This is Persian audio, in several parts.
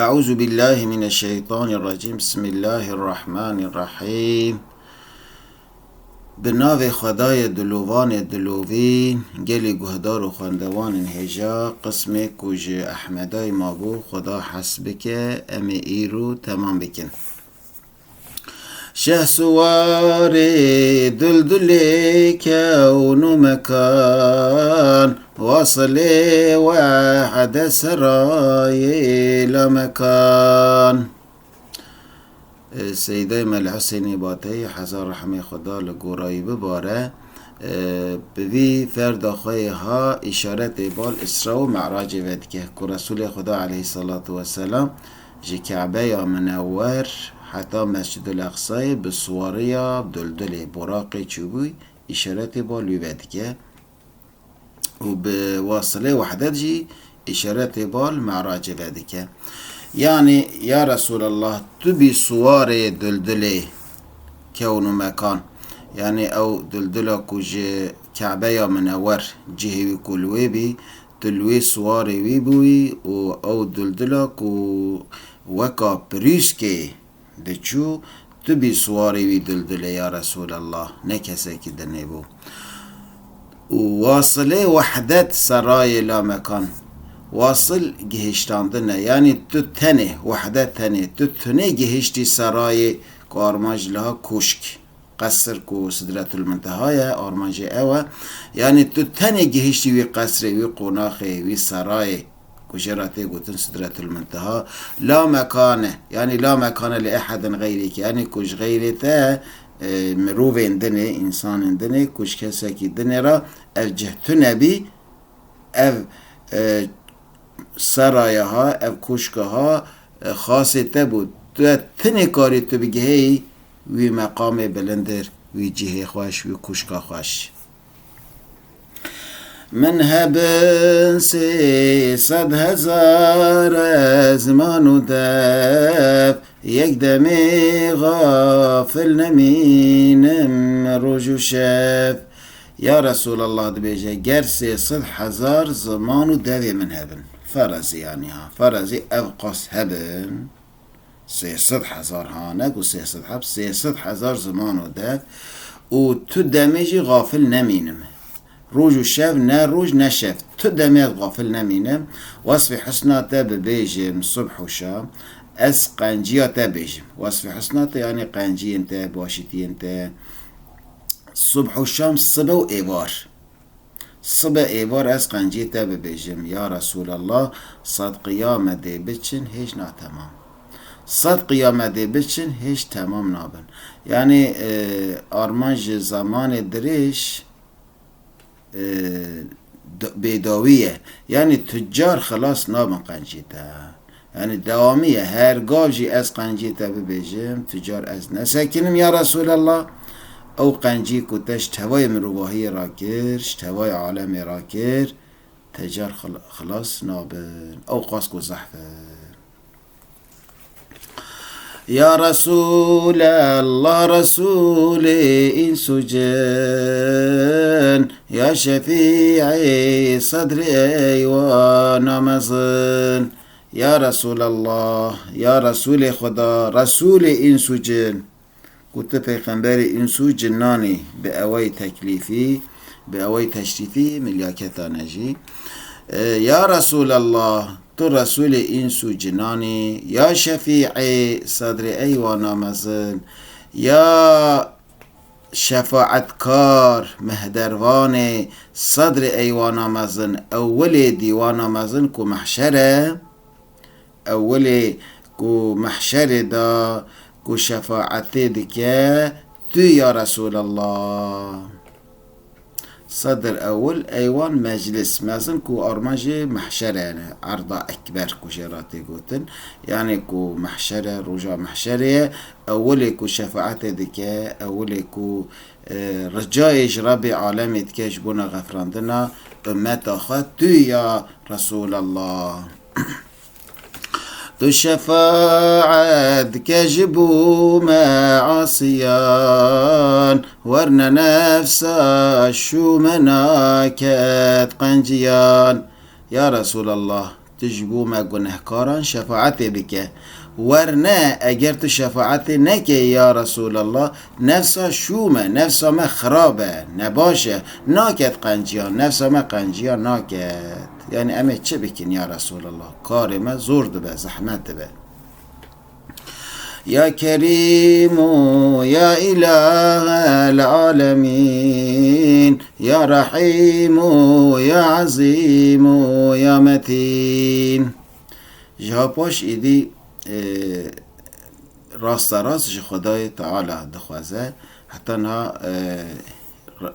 أعوذ بالله من الشيطان الرجيم. بسم الله الرحمن الرحیم. به نام خدای دلوان دلوین، گلی گهدار و خواندوان هجا قسم کوژ احمدای ما بو خدا حسب که امی ای رو تمام بکن. شه سوار دلدل کون و مکان، واصل وحد سرای لمکان. سیده ملحسینی باتی حضار رحمه خدا لگورایی بباره بوی فرد آخوی ها اشارت بال اسراء و معراج ود که رسول خدا علیه الصلاة والسلام جی کعبه یا منور حتی مسجد الاقصای بسواره یا دلدل براق چوبوی اشارت بال ود که و به واصله وحدت جی اشارت بال معراج ود که یعنی یا رسول الله تو بی سوار دلدل کون و مکان، یعنی او دلدل کج کعبه یا منور جهوی کلوی بی دلوی سوار وی بوی و او دلدل کو وکا پریس که دچو تو بی سوار وی دلدل یا رسول الله نکسه که دنه بو. واصله وحدت سرای لا مکان، واصل گهشتاندنه یعنی تو تنه وحدت تنه تو تنه گهشتی سرای که آرمانج لها کشک قصر کو صدرت المنتهای آرمانج اوه، یعنی تو تنه گهشتی وی قصر وی قناخ وی سرای کجراته گوتن صدرت المنتها لا مکانه، یعنی لا مکانه لأحد غیری که یعنی کج غیری تا مروف اندنه انسان اندنه کج کسی که دنه را اف جهتو نبی اف سرایه ها اف کشکه ها خاصه بود تو تنه کاری تو بگه هی وی مقام بلندر وی جهه خوش وی کشکه خوش. من هبن 300,000 زمان و دف یک دمی غافل نمینم روز و شب. یا رسول الله دبیجه گر 300,000 زمان و دوی من هبن فرزی یعنی ها فرزی اوقاس هبن 300,000 ها نگو 300,000 زمان و دو و تو دمیجی غافل نمینم روز و شب نه روز نه شب تو دمیج غافل نمینم. وصف حسنات ببیجم صبح و شام از قنجیات ببیجم وصف حسنات یعنی قنجی انت باشیتی انت صبح و شام صبح و ایوار صبح ایوار از قنجی تا ببیجم. یا رسول الله صد قیامه دی بچن هیچ ناتمام صد قیامه دی بچن هیچ تمام نابن، یعنی آرمانج زمان درش بیداویه یعنی تجار خلاص نابن قنجی تا، یعنی دوامیه هر گاجی از قنجی تا ببیجم تجار از نسکنم. یا رسول الله او قنجی کتش توای مروباهی را کرش توای عالم را کر تجار خلاص نابن او قاسکو زحفه. یا رسول الله رسول انس و جن، یا شفیع صدر ایوان مزن. یا رسول الله یا رسول خدا رسول انس و جن گوته پیغمبر انسو جنانی به اوای تکلیفی به اوای تشریفی ملیاکتا نجی. یا رسول الله تو رسول انسو جنانی، یا شفیع صدر ایوان مزن، یا شفاعتکار مهدروان صدر ایوان مزن اول دیوان مزن کو محشره اول کو محشر دا کو شفاعت دکه تو یا رسول الله صدر اول ایوان مجلس مزن کو آرماج محشر یعنی عرض اکبر کو شراتی گوتن یعنی کو محشر رجا محشر اول کو شفاعت دکه اول کو رجایش رب عالم دکش بنا غفراندنا امت آخد تو یا رسول الله. تو شفاعت کجبو معاصیان ورن نفسا شو مناکت قنجیان. یا رسول الله تجبو ما گنهکاران شفاعت بکه ورنه اگر تو شفاعت نکه یا رسول الله نفسا شومه نفسا ما خرابه نباشه ناکد قنجیان نفسا ما قنجیان ناکد یعنی امه چه بکن یا رسول الله کار ما زورد به زحمت به یا کریم یا اله العالمین یا رحیم یا عظیم یا متین جها پاش ایدی راست راستش خدای تعالی دخوازه حتی نا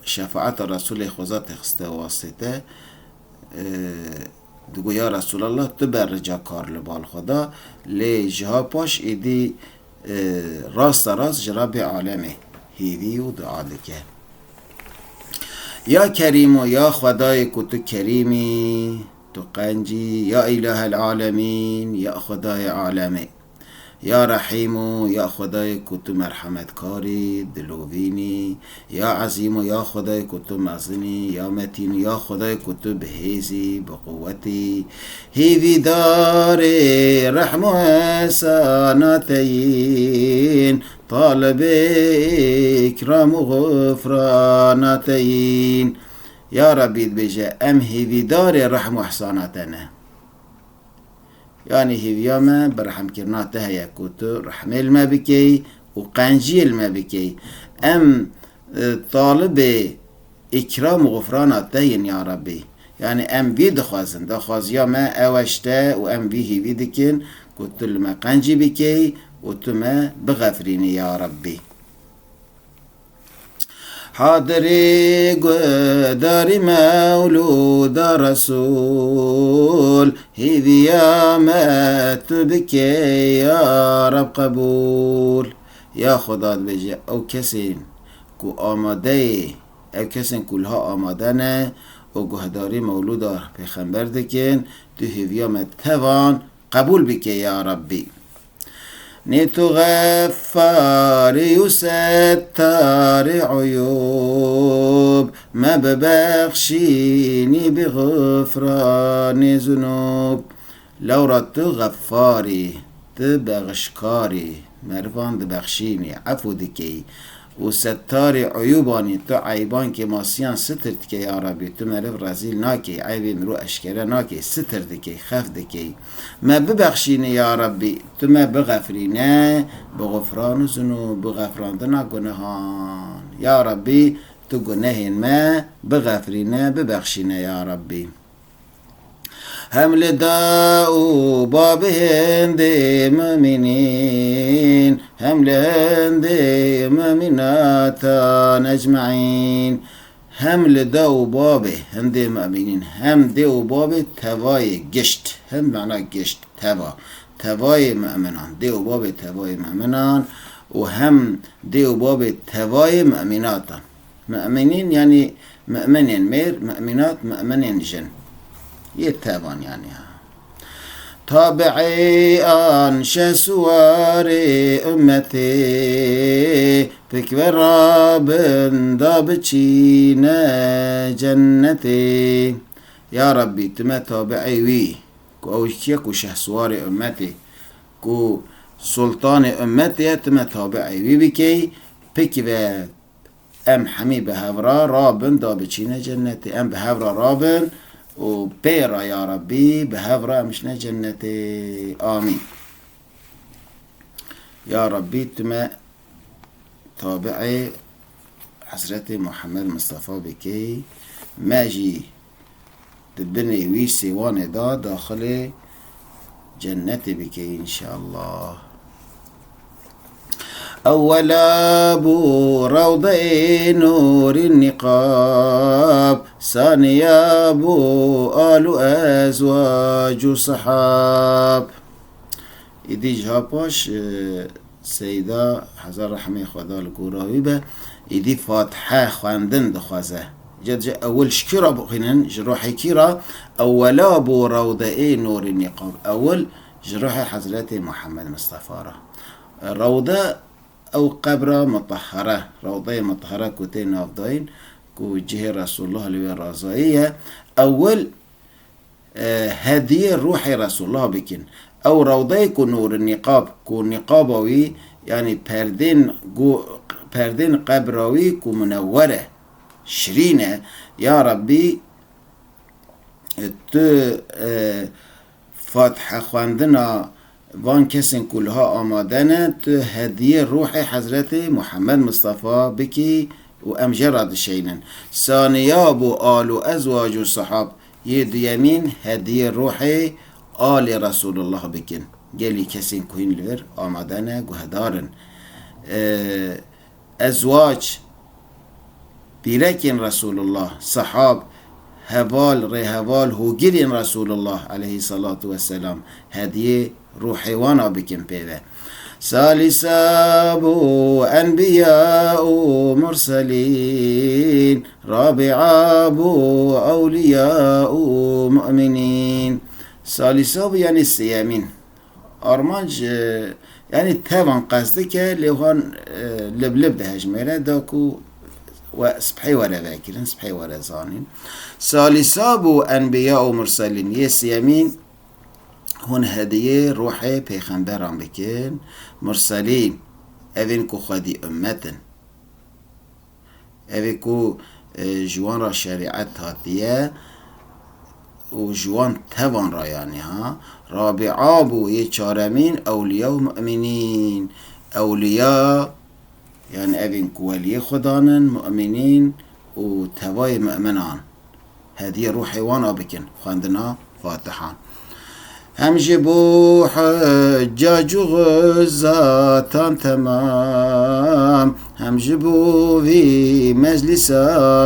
شفاعت رسول خدا تخسته واسطه دگو یا رسول الله تو بر رجا کار لبال خدا لی جها پاش ایدی راست راست رب عالمه هیوی و دعا دکه یا کریم و یا خدای که تو کریمی تو قنجی یا اله العالمین یا خدای عالمه یا رحیم یا خدای که تو مرحمت کاری دلوینی یا عظیم یا خدای که تو مزنی یا متین یا خدای که تو بهیزی بقوتی هیوی دار رحم و احساناتین طالب اکرام و غفراناتین یا ربی بجه ام هیوی دار رحم و احساناتنه يعني هيفيا ما برحم كرناته هيا كوتو رحمة الما بكي وقنجي الما بكي أم طالب إكرام وغفراناته يا ربي يعني أم بي دخواز يا ما أوشتا وأم بي هيفي دكين كوتو لما قنجي بكي وتما بغفريني يا ربي حاضري داري مولود رسول هذي يا مات بكي يا رب قبول يا خدا بجي او كسين كو آماده او كسين كلها آمادنه او گهداری مولود پیغمبر دکن تو هذي مات توان قبول بكي يا ربي نيتو غفار يستر عيوب ما ببخشيني بغفران ذنوب لو رد غفاري تبغشكاري مرفان ببخشيني عفو دكي وستار عيوباني تو عيبان كي ماسيان ستر دكي يا ربي تو مرف رزيل ناكي عيبي مرو اشكرا ناكي ستر دكي خف دكي ما ببخشيني يا ربي تو ما بغفرينا بغفران ذنوب بغفران دنا گناهان يا ربي تو گناهين ما بغفرينا ببخشينا يا ربي حمل داو باب هند مؤمنين حمل هند مؤمنات اجمعين حمل داو باب هند مؤمنين هم داو باب تواي گشت هم معنى گشت تواي مؤمنان داو باب تواي مؤمنان وهم داو باب تواي مؤمنات مؤمنين يعني مؤمنين مير مؤمنات مؤمنين جن يتابعون يعني تابعي أنشى سوار أمتي بكبر راب دابتشينا جنتي يا ربي تما تابعي وي كو أوشيا كو شهسوار أمتي كو سلطان أمتي تما تابعي وي بكي بكبر أم حمي بهورا رابن دابتشينا جنتي أم بهورا رابن وبيرا يا ربي بهفرة مشنا جنتي آمين يا ربي تما تابعي حضرت محمد مصطفى بكي ماجي تبني وي سيوان دا داخل جنتي بكي إن شاء الله أول أبو روضة نور النقاب ثاني أبو آل أزواج صحاب إدي جهاباش سيدة حضر رحمه خدا القراوي به إدي فاتحة خواندن دخوازه جد أول شكرا بقينن جروحي كيرا أول أبو روضة نور النقاب أول جروح حضرت محمد مصطفى روضة أو قبرة مطهرة روضة مطهرة كتين أفضين كو جه رسول الله لي رازائية أول هدية روح رسول الله بكن او روضه كو نور النقاب كو نقابوي يعني پردين قبراوي كو منوره شرينه يا ربي تو فاتحه خواندنا وان کسین کلها آمادنه تو هدیه روح حضرت محمد مصطفى بکی و امجراد شینن ثانیاب و آل و ازواج و صحاب یمین هدیه روح آل رسول الله بکن گلی کسین کوین لور آمادنه گهدارن ازواج بیرکن رسول الله صحاب هوال رهوال هوگیرین رسول الله علیه الصلاة والسلام هدیه روحي وانا بكم بيبه ثالثاب أنبياء مرسلين رابعاب أولياء مؤمنين ثالثاب يعني السيامين أرمانج يعني تابن قصدك لهون لبلب ده هجميرة داكو وسبحي ولا باكرين سبحي ولا زانين ثالثاب أنبياء مرسلين يسيامين هون هدیه روح پیغمبران بکن مرسلین اوین کو خودی امتن اوین کو جوان را شریعت هاتیه و جوان توان را یعنی ها رابعا بو یه چارمین اولیاء و مؤمنین اولیاء یعنی اوین کو ولی خدانن مؤمنین و توای مؤمنان هدیه روح وانا بکن خواندنا فاتحان هم جبو حجاج غزاتان تمام هم جبو في مجلس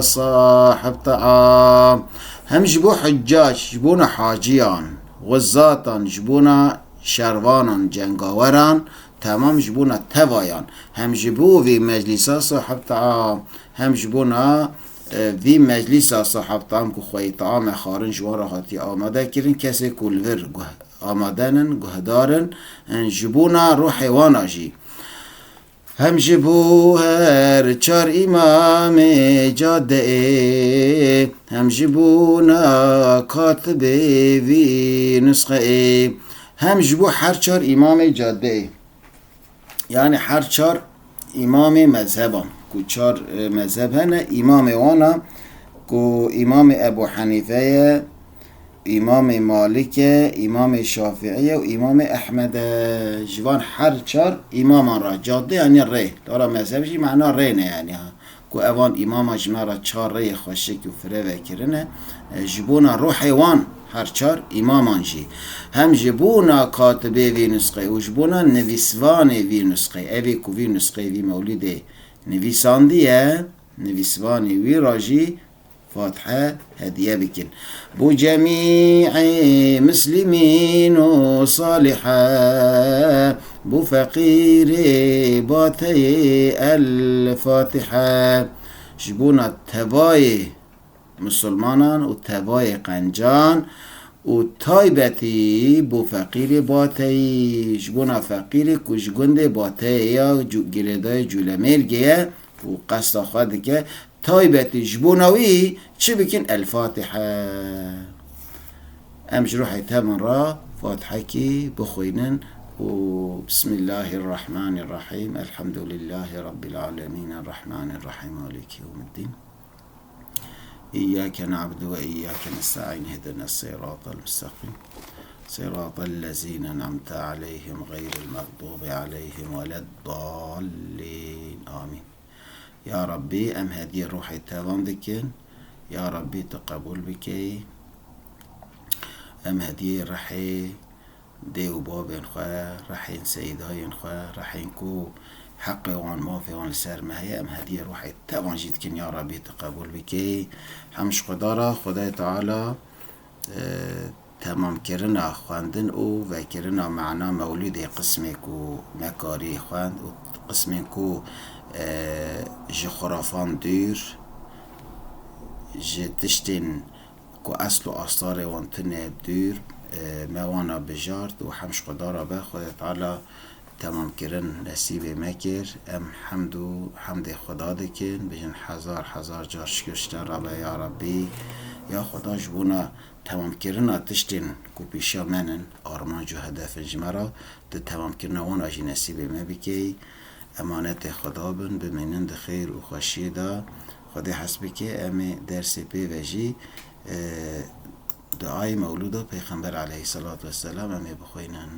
صاحب طعام هم جبو حجاج جبونا حاجيان غزاتان جبونا شروانان جنگاوران تمام جبونا توايان هم جبو في مجلس صاحب طعام هم جبونا في مجلس صاحب طعام كو خوي طعام خارن جوان راحتي آماده كرن كسي كولور آمادنن گهدارن جبونا روح وانا جي هم جبو هر چار امام جاده هم جبونا كاتب في نسخه هم جبو هر چار امام جاده يعني هر چار امام مذهبان کو چار مذهب هنه امام وانا کو امام ابو حنیفه امام مالک امام شافعی و امام احمد جوان هر چار امامان را جاده یعنی ره دارا مذهبش معنا ره نه یعنی ها کو اوان امام جنا را چار ره خوشک و فره وکرنه جبونا روح وان هر چار امامان جی هم جبونا کاتبه وی نسخه و جبونا نویسوان وی نسخه اوی کو وی نسخه وی مولده نویساندیه نویسوانی وی راجی فاتحه هدیه بکن بو جمیع مسلمین و صالحه بو فقیر باته الفاتحه جبونا تبای مسلمانان و تبای قنجان و تایبتی بو فقیر باته جبونا فقیر کش گنده باته یا گردای جولمرگه و قصد خواهد که تایبتی جبوناوی چه بکن الفاتحه امجروح تمن را فاتحه کی بخوینن و بسم الله الرحمن الرحیم الحمد لله رب العالمين الرحمن الرحيم مالك يوم الدين إياك نعبد وإياك نستعين اهدنا الصراط المستقيم صراط الذين أنعمت عليهم غير المغضوب عليهم ولا الضالين آمين يا ربي ام هدي روحي تمام بكن يا ربي تقبل بكي ام هدي رحي ديو بابين خواه رحين سيداين خواه رحين كو حقي وان مافي وان لسر مهي ام هدي روحي تمام جيد كن يا ربي تقبل بكي همش قدارة خداي تعالى تمام كرنا خواندن او و كرنا معنا مولود قسمكو مكاري خواند و قسمكو جي خرافان دير جي تشتين كو أصل أصار وانتنه دير ما وانا بجارد و حمش قدارة با خدا تعالى تمام کرن نصیب مکر ام حمد خدا دکن بجن هزار جار شکرشتن ربا یا ربی یا خدا جبونا تمام کرن تشتین کو پیشا منن آرمان جو هدف جمرا ده تمام کرن وان آجی نصیب ما بکی امانت خدا بن بمینن ده خیر و خوشی دا خدا حسبی که امی درس پی وجی دعای مولود پیغمبر علیه الصلاة والسلام امی بخوینن.